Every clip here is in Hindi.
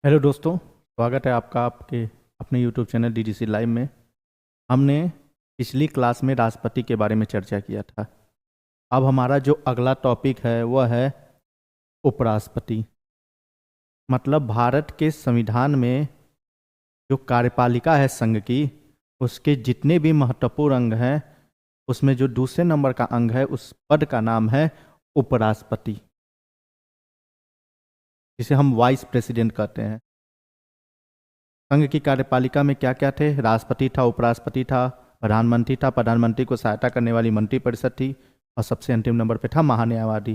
हेलो दोस्तों, स्वागत है आपका आपके अपने यूट्यूब चैनल डीडीसी लाइव में। हमने पिछली क्लास में राष्ट्रपति के बारे में चर्चा किया था। अब हमारा जो अगला टॉपिक है वह है उपराष्ट्रपति। मतलब भारत के संविधान में जो कार्यपालिका है संघ की, उसके जितने भी महत्वपूर्ण अंग हैं उसमें जो दूसरे नंबर का अंग है उस पद का नाम है उपराष्ट्रपति, जिसे हम वाइस प्रेसिडेंट कहते हैं। संघ की कार्यपालिका में क्या क्या थे? राष्ट्रपति था, उपराष्ट्रपति था, प्रधानमंत्री था, प्रधानमंत्री को सहायता करने वाली मंत्रिपरिषद थी, और सबसे अंतिम नंबर पे था महान्यायवादी।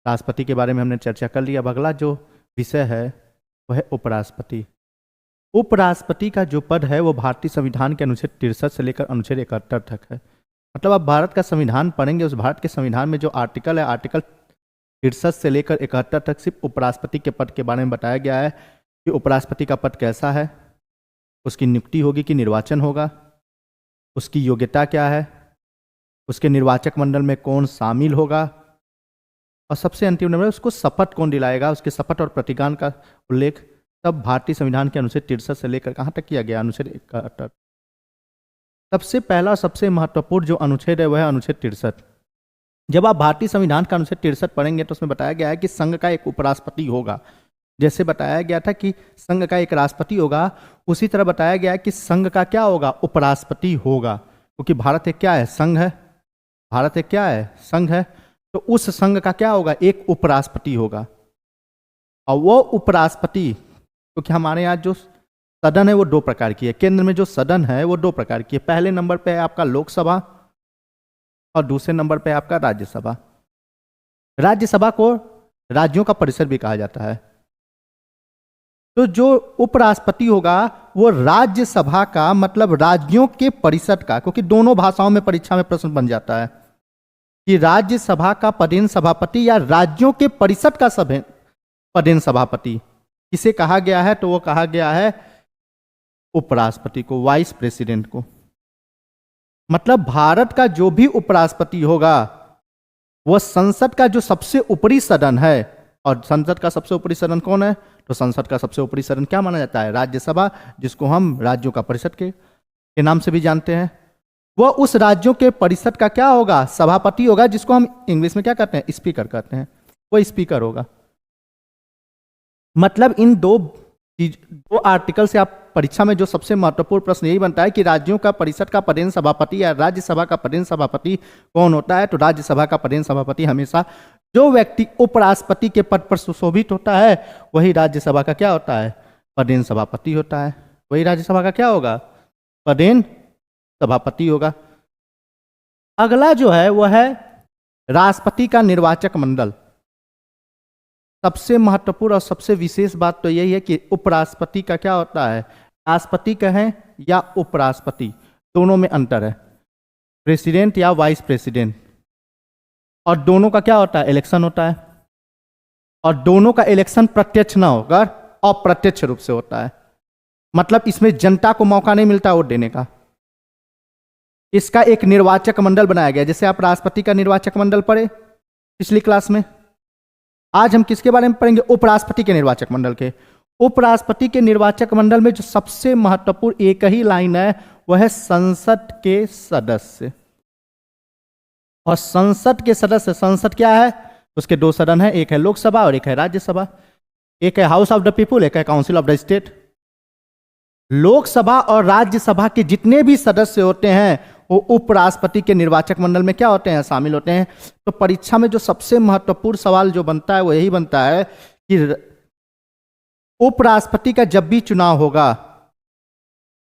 राष्ट्रपति के बारे में हमने चर्चा कर ली। अब अगला जो विषय है वह है उपराष्ट्रपति। उपराष्ट्रपति का जो पद है वो भारतीय संविधान के अनुच्छेद 63 से लेकर अनुच्छेद 71 तक है। मतलब आप भारत का संविधान पढ़ेंगे, उस भारत के संविधान में जो आर्टिकल है, आर्टिकल 63 से लेकर 71 तक सिर्फ उपराष्ट्रपति के पद के बारे में बताया गया है कि उपराष्ट्रपति का पद कैसा है, उसकी नियुक्ति होगी कि निर्वाचन होगा, उसकी योग्यता क्या है, उसके निर्वाचक मंडल में कौन शामिल होगा, और सबसे अंतिम नंबर उसको शपथ कौन दिलाएगा, उसके शपथ और प्रतिज्ञा का उल्लेख सब भारतीय संविधान के अनुच्छेद 63 से लेकर कहाँ तक किया गया? अनुच्छेद 71। सबसे पहला सबसे महत्वपूर्ण जो अनुच्छेद है वह है अनुच्छेद 63। जब आप भारतीय संविधान का अनुच्छेद 63 पढ़ेंगे तो उसमें बताया गया है कि संघ का एक उपराष्ट्रपति होगा। जैसे बताया गया था कि संघ का एक राष्ट्रपति होगा, उसी तरह बताया गया है कि संघ का क्या होगा? उपराष्ट्रपति होगा। क्योंकि भारत एक क्या है? संघ है। भारत एक क्या है? संघ है। तो उस संघ का क्या होगा? एक उपराष्ट्रपति होगा। और वो उपराष्ट्रपति, क्योंकि हमारे यहाँ जो सदन है वो दो प्रकार की है, केंद्र में जो सदन है वो दो प्रकार की है। पहले नंबर पे है आपका लोकसभा और दूसरे नंबर पे है आपका राज्यसभा। राज्यसभा को राज्यों का परिषद भी कहा जाता है। तो जो उपराष्ट्रपति होगा वो राज्यसभा का, मतलब राज्यों के परिषद का, क्योंकि दोनों भाषाओं में परीक्षा में प्रश्न बन जाता है कि राज्यसभा का पदेन सभापति या राज्यों के परिषद का पदेन सभापति किसे कहा गया है? तो वो कहा गया है उपराष्ट्रपति को, वाइस प्रेसिडेंट को। मतलब भारत का जो भी उपराष्ट्रपति होगा वह संसद का जो सबसे ऊपरी सदन है, और संसद का सबसे ऊपरी सदन कौन है? तो संसद का सबसे ऊपरी सदन क्या माना जाता है? राज्यसभा, जिसको हम राज्यों का परिषद के नाम से भी जानते हैं। वह उस राज्यों के परिषद का क्या होगा? सभापति होगा, जिसको हम इंग्लिश में क्या कहते हैं? स्पीकर कहते हैं। वो स्पीकर होगा। मतलब इन दो आर्टिकल से आप परीक्षा में जो सबसे महत्वपूर्ण प्रश्न यही बनता है कि राज्यों का परिषद का पदेन सभापति या राज्यसभा का पदेन सभापति कौन होता है? तो राज्यसभा का पदेन सभापति हमेशा जो व्यक्ति उपराष्ट्रपति के पद पर सुशोभित होता है वही राज्यसभा का क्या होता है? पदेन सभापति होता है। वही राज्यसभा का क्या होगा? पदेन सभापति होगा। अगला जो है वह है राष्ट्रपति का निर्वाचक मंडल। सबसे महत्वपूर्ण और सबसे विशेष बात तो यही है कि उपराष्ट्रपति का क्या होता है? राष्ट्रपति कहें या उपराष्ट्रपति, दोनों में अंतर है। प्रेसिडेंट या वाइस प्रेसिडेंट, और दोनों का क्या होता है? इलेक्शन होता है। और दोनों का इलेक्शन प्रत्यक्ष ना होकर अप्रत्यक्ष रूप से होता है। मतलब इसमें जनता को मौका नहीं मिलता वोट देने का। इसका एक निर्वाचक मंडल बनाया गया। जैसे आप राष्ट्रपति का निर्वाचक मंडल पढ़े पिछली क्लास में, आज हम किसके बारे में पढ़ेंगे? उपराष्ट्रपति के निर्वाचक मंडल के। उपराष्ट्रपति के निर्वाचक मंडल में जो सबसे महत्वपूर्ण एक ही लाइन है वह है संसद के सदस्य। और संसद के सदस्य, संसद क्या है? उसके दो सदन है, एक है लोकसभा और एक है राज्यसभा। एक है हाउस ऑफ द पीपुल, एक है council of the state. Lok Sabha और राज्यसभा के जितने भी सदस्य होते हैं वो उपराष्ट्रपति के निर्वाचक मंडल में क्या होते हैं? शामिल होते हैं। तो परीक्षा में जो सबसे महत्वपूर्ण सवाल जो बनता है वो यही बनता है कि उपराष्ट्रपति का जब भी चुनाव होगा,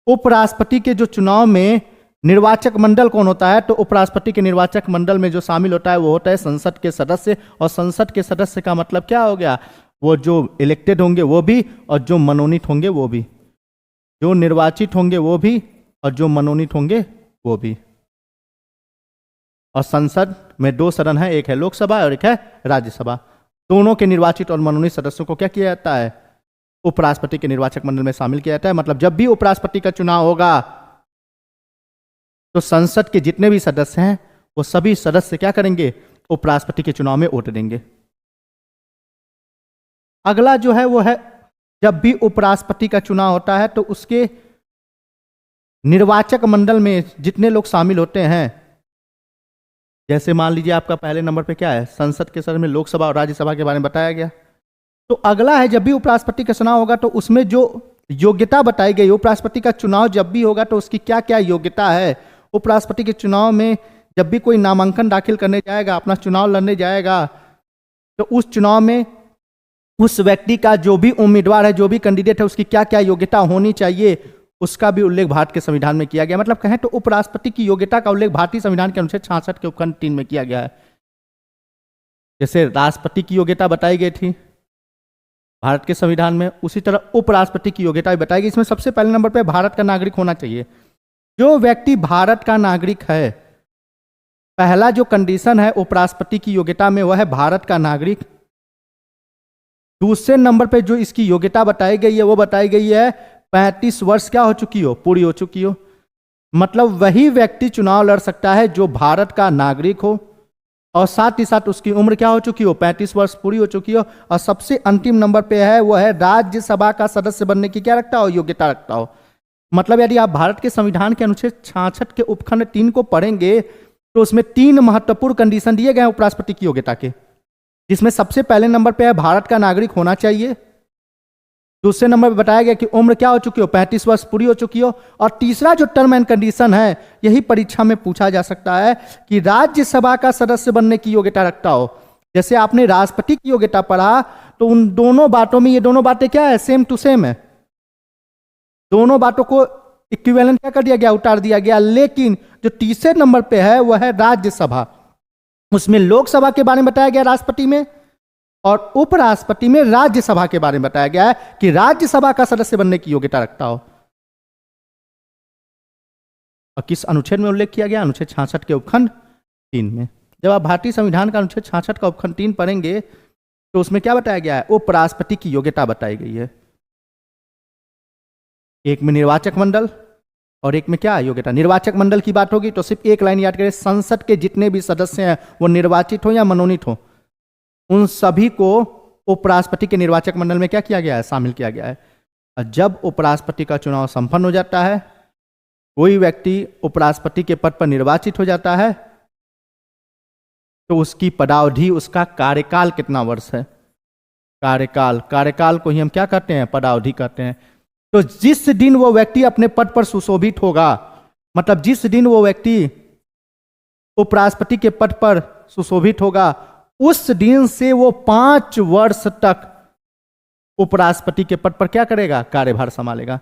उपराष्ट्रपति के जो चुनाव में निर्वाचक मंडल कौन होता है? तो उपराष्ट्रपति के निर्वाचक मंडल में जो शामिल होता है वो होता है संसद के सदस्य। और संसद के सदस्य का मतलब क्या हो गया? वो जो इलेक्टेड होंगे वो भी, और जो मनोनीत होंगे वो भी। जो निर्वाचित होंगे वो भी और जो मनोनीत होंगे वो भी। और संसद में दो सदन है, एक है लोकसभा और एक है राज्यसभा। दोनों के निर्वाचित और मनोनीत सदस्यों को क्या किया जाता है? उपराष्ट्रपति के निर्वाचक मंडल में शामिल किया जाता है। मतलब जब भी उपराष्ट्रपति का चुनाव होगा तो संसद के जितने भी सदस्य हैं वो सभी सदस्य क्या करेंगे? उपराष्ट्रपति के चुनाव में वोट देंगे। अगला जो है वो है, जब भी उपराष्ट्रपति का चुनाव होता है तो उसके निर्वाचक मंडल में जितने लोग शामिल होते हैं, जैसे मान लीजिए आपका पहले नंबर पे क्या है, संसद के सदस्य में लोकसभा और राज्यसभा के बारे में बताया गया। तो अगला है, जब भी उपराष्ट्रपति का चुनाव होगा तो उसमें जो योग्यता बताई गई, उपराष्ट्रपति का चुनाव जब भी होगा तो उसकी क्या क्या योग्यता है। उपराष्ट्रपति के चुनाव में जब भी कोई नामांकन दाखिल करने जाएगा, अपना चुनाव लड़ने जाएगा, तो उस चुनाव में उस व्यक्ति का जो भी उम्मीदवार है, जो भी कैंडिडेट है, उसकी क्या क्या योग्यता होनी चाहिए, उसका भी उल्लेख भारत के संविधान में किया गया। मतलब कहें तो उपराष्ट्रपति की योग्यता का उल्लेख भारतीय संविधान के अनुच्छेद 66 के उपखंड 3 में किया गया है। जैसे राष्ट्रपति की योग्यता बताई गई थी भारत के संविधान में, उसी तरह उपराष्ट्रपति की योग्यता भी बताई गई। इसमें सबसे पहले नंबर पर भारत का नागरिक होना चाहिए। जो व्यक्ति भारत का नागरिक है, पहला जो कंडीशन है उपराष्ट्रपति की योग्यता में वह है भारत का नागरिक। दूसरे नंबर पे जो इसकी योग्यता बताई गई है वो बताई गई है 35 वर्ष क्या हो चुकी हो, पूरी हो चुकी हो। मतलब वही व्यक्ति चुनाव लड़ सकता है जो भारत का नागरिक हो और साथ ही साथ उसकी उम्र क्या हो चुकी हो, 35 वर्ष पूरी हो चुकी हो। और सबसे अंतिम नंबर पे है वो है राज्यसभा का सदस्य बनने की क्या रखता हो, योग्यता रखता हो। मतलब यदि आप भारत के संविधान के अनुच्छेद 66 के उपखंड 3 को पढ़ेंगे तो उसमें 3 महत्वपूर्ण कंडीशन दिए गए हैं उपराष्ट्रपति की योग्यता के, जिसमें सबसे पहले नंबर पे है भारत का नागरिक होना चाहिए। दूसरे नंबर पे बताया गया कि उम्र क्या हो चुकी हो, 35 वर्ष पूरी हो चुकी हो। और तीसरा जो टर्म एंड कंडीशन है, यही परीक्षा में पूछा जा सकता है कि राज्यसभा का सदस्य बनने की योग्यता रखता हो। जैसे आपने राष्ट्रपति की योग्यता पढ़ा तो उन दोनों बातों में ये दोनों बातें क्या है, सेम टू सेम है। दोनों बातों को इक्विवेलेंट क्या कर दिया गया, उतार दिया गया। लेकिन जो तीसरे नंबर पे है वह है राज्यसभा। उसमें लोकसभा के बारे में बताया गया राष्ट्रपति में, और उपराष्ट्रपति में राज्यसभा के बारे में बताया गया है कि राज्यसभा का सदस्य बनने की योग्यता रखता हो। और किस अनुच्छेद में उल्लेख किया गया, अनुच्छेद 66 के उपखंड 3 में। जब आप भारतीय संविधान का अनुच्छेद 66 का उपखंड 3 पढ़ेंगे तो उसमें क्या बताया गया है, उपराष्ट्रपति की योग्यता बताई गई है। एक में निर्वाचक मंडल और एक में क्या योग्यता। निर्वाचक मंडल की बात होगी तो सिर्फ एक लाइन याद करें, संसद के जितने भी सदस्य हैं वो निर्वाचित हो या मनोनीत हो, उन सभी को उपराष्ट्रपति के निर्वाचक मंडल में क्या किया गया है, शामिल किया गया है। और जब उपराष्ट्रपति का चुनाव संपन्न हो जाता है, कोई व्यक्ति उपराष्ट्रपति के पद पर निर्वाचित हो जाता है, तो उसकी पदावधि, उसका कार्यकाल कितना वर्ष है, कार्यकाल को ही हम क्या कहते हैं, पदावधि कहते हैं। तो जिस दिन वो व्यक्ति अपने पद पर सुशोभित होगा, मतलब जिस दिन वो व्यक्ति उपराष्ट्रपति के पद पर सुशोभित होगा, उस दिन से वो 5 वर्ष तक उपराष्ट्रपति के पद पर क्या करेगा, कार्यभार संभालेगा।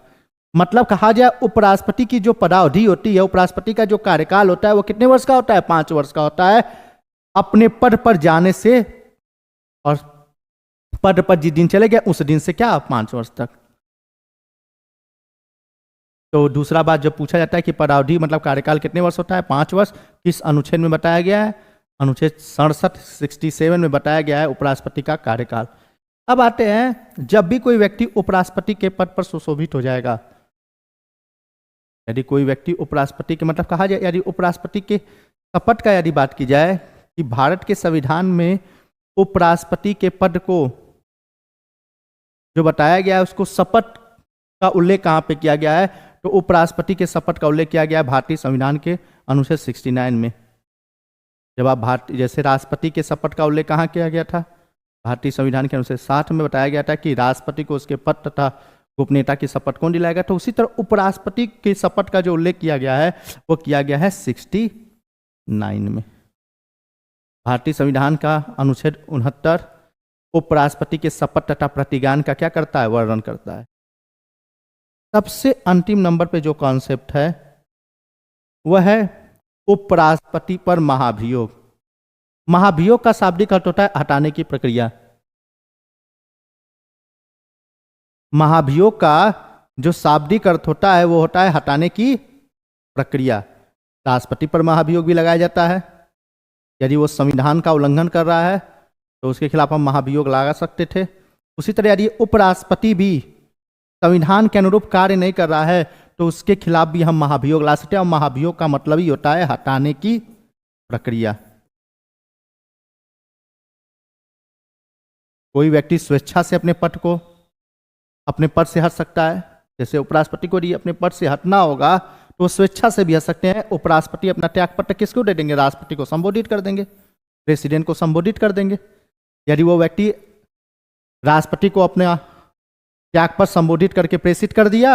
मतलब कहा जाए उपराष्ट्रपति की जो पदावधि होती है, उपराष्ट्रपति का जो कार्यकाल होता है वो कितने वर्ष का होता है, 5 वर्ष का होता है। अपने पद पर जाने से और पद पर जिस दिन चले गए उस दिन से क्या 5 वर्ष तक। तो दूसरा बात जब पूछा जाता है कि पदावधि मतलब कार्यकाल कितने वर्ष होता है, 5 वर्ष, किस अनुच्छेद में बताया गया है, अनुच्छेद 67 में बताया गया है उपराष्ट्रपति का कार्यकाल। अब आते हैं, जब भी कोई व्यक्ति उपराष्ट्रपति के पद पर सुशोभित हो जाएगा, यदि कोई व्यक्ति उपराष्ट्रपति के मतलब कहा जाए, यदि उपराष्ट्रपति के शपथ का यदि बात की जाए कि भारत के संविधान में उपराष्ट्रपति के पद को जो बताया गया है उसको शपथ का उल्लेख कहाँ पे किया गया है, तो उपराष्ट्रपति के शपथ का उल्लेख किया गया है भारतीय संविधान के अनुच्छेद 69 में। जब आप जैसे राष्ट्रपति के शपथ का उल्लेख कहाँ किया गया था, भारतीय संविधान के अनुच्छेद 60 में बताया गया था कि राष्ट्रपति को उसके पद तथा गोपनीयता की शपथ कौन दिलाएगा। तो उसी तरह उपराष्ट्रपति के शपथ का जो उल्लेख किया गया है वो किया गया है 69 में। भारतीय संविधान का अनुच्छेद 69 उपराष्ट्रपति के शपथ तथा प्रतिज्ञान का क्या करता है, वर्णन करता है। सबसे अंतिम नंबर पे जो कॉन्सेप्ट है वह है उपराष्ट्रपति पर महाभियोग। महाभियोग का शाब्दिक अर्थ होता है हटाने की प्रक्रिया। महाभियोग का जो शाब्दिक अर्थ होता है वो होता है हटाने की प्रक्रिया। राष्ट्रपति पर महाभियोग भी लगाया जाता है, यदि वो संविधान का उल्लंघन कर रहा है तो उसके खिलाफ हम महाभियोग लगा सकते थे। उसी तरह यदि उपराष्ट्रपति भी संविधान के अनुरूप कार्य नहीं कर रहा है तो उसके खिलाफ भी हम महाभियोग ला सकते हैं। और महाभियोग का मतलब ही होता है हटाने की प्रक्रिया। कोई व्यक्ति स्वेच्छा से अपने पद से हट सकता है। जैसे उपराष्ट्रपति को यदि अपने पद से हटना होगा तो वो स्वेच्छा से भी हट सकते हैं। उपराष्ट्रपति अपना त्यागपत्र किसको दे देंगे? राष्ट्रपति को संबोधित कर देंगे, प्रेसिडेंट को संबोधित कर देंगे। यदि वो व्यक्ति राष्ट्रपति को अपने त्यागपत्र संबोधित करके प्रेषित कर दिया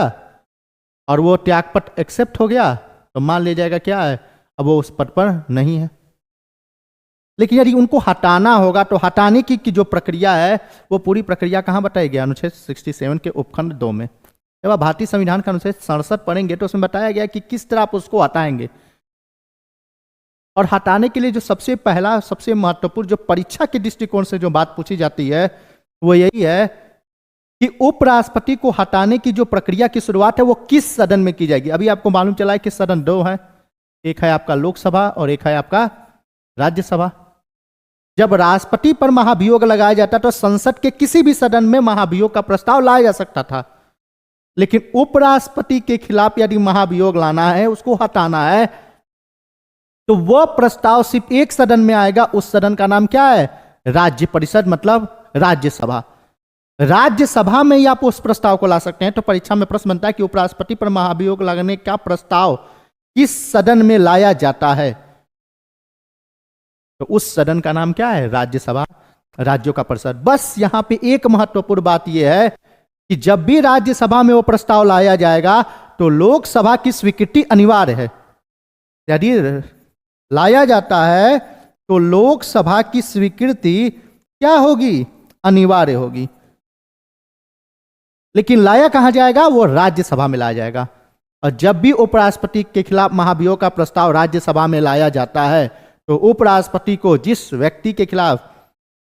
और वो त्यागपत्र एक्सेप्ट हो गया तो मान लिया जाएगा क्या है, अब वो उस पद पर नहीं है। लेकिन यदि उनको हटाना होगा तो हटाने की जो प्रक्रिया है वो पूरी प्रक्रिया कहाँ बताई गया? अनुच्छेद 67 के उपखंड 2 में। जब आप भारतीय संविधान का अनुच्छेद 67 पढ़ेंगे तो उसमें बताया गया कि किस तरह आप उसको हटाएंगे। और हटाने के लिए जो सबसे महत्वपूर्ण जो परीक्षा के दृष्टिकोण से जो बात पूछी जाती है वो यही है कि उपराष्ट्रपति को हटाने की जो प्रक्रिया की शुरुआत है वो किस सदन में की जाएगी। अभी आपको मालूम चला है कि सदन 2 है, एक है आपका लोकसभा और एक है आपका राज्यसभा। जब राष्ट्रपति पर महाभियोग लगाया जाता तो संसद के किसी भी सदन में महाभियोग का प्रस्ताव लाया जा सकता था, लेकिन उपराष्ट्रपति के खिलाफ यदि महाभियोग लाना है, उसको हटाना है, तो वह प्रस्ताव सिर्फ एक सदन में आएगा। उस सदन का नाम क्या है? राज्य परिषद, मतलब राज्यसभा। राज्यसभा में ही आप उस प्रस्ताव को ला सकते हैं। तो परीक्षा में प्रश्न बनता है कि उपराष्ट्रपति पर महाभियोग लगाने का प्रस्ताव किस सदन में लाया जाता है? तो उस सदन का नाम क्या है? राज्यसभा, राज्यों का परिषद। बस यहां पे एक महत्वपूर्ण बात यह है कि जब भी राज्यसभा में वो प्रस्ताव लाया जाएगा तो लोकसभा की स्वीकृति अनिवार्य है। यदि लाया जाता है तो लोकसभा की स्वीकृति क्या होगी? अनिवार्य होगी। लेकिन लाया कहां जाएगा? वो राज्यसभा में लाया जाएगा। और जब भी उपराष्ट्रपति के खिलाफ महाभियोग का प्रस्ताव राज्यसभा में लाया जाता है तो उपराष्ट्रपति को, जिस व्यक्ति के खिलाफ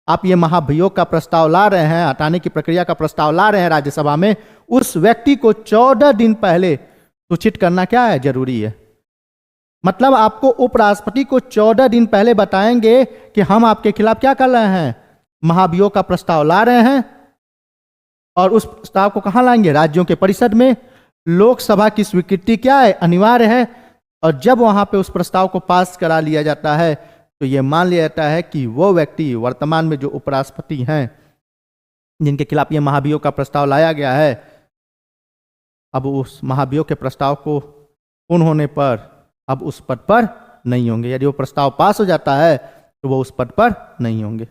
आप ये महाभियोग का प्रस्ताव ला रहे हैं, हटाने की प्रक्रिया का प्रस्ताव ला रहे हैं राज्यसभा में, उस व्यक्ति को 14 दिन पहले सूचित करना क्या है? जरूरी है। मतलब आपको उपराष्ट्रपति को 14 दिन पहले बताएंगे कि हम आपके खिलाफ क्या कर रहे हैं? महाभियोग का प्रस्ताव ला रहे हैं। और उस प्रस्ताव को कहां लाएंगे? राज्यों के परिषद में। लोकसभा की स्वीकृति क्या है? अनिवार्य है। और जब वहां पे उस प्रस्ताव को पास करा लिया जाता है तो यह मान लिया जाता है कि वो व्यक्ति, वर्तमान में जो उपराष्ट्रपति हैं जिनके खिलाफ यह महाभियोग का प्रस्ताव लाया गया है, अब उस महाभियोग के प्रस्ताव को पूर्ण होने पर अब उस पद पर नहीं होंगे। यदि वो प्रस्ताव पास हो जाता है तो वो उस पद पर नहीं होंगे।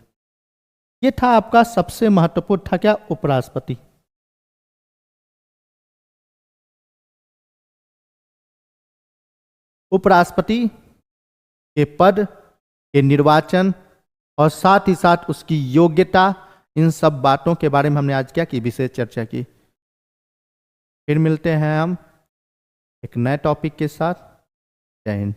ये था आपका सबसे महत्वपूर्ण था क्या? उपराष्ट्रपति। उपराष्ट्रपति के पद के निर्वाचन और साथ ही साथ उसकी योग्यता, इन सब बातों के बारे में हमने आज क्या की? विशेष चर्चा की। फिर मिलते हैं हम एक नए टॉपिक के साथ। जय हिंद।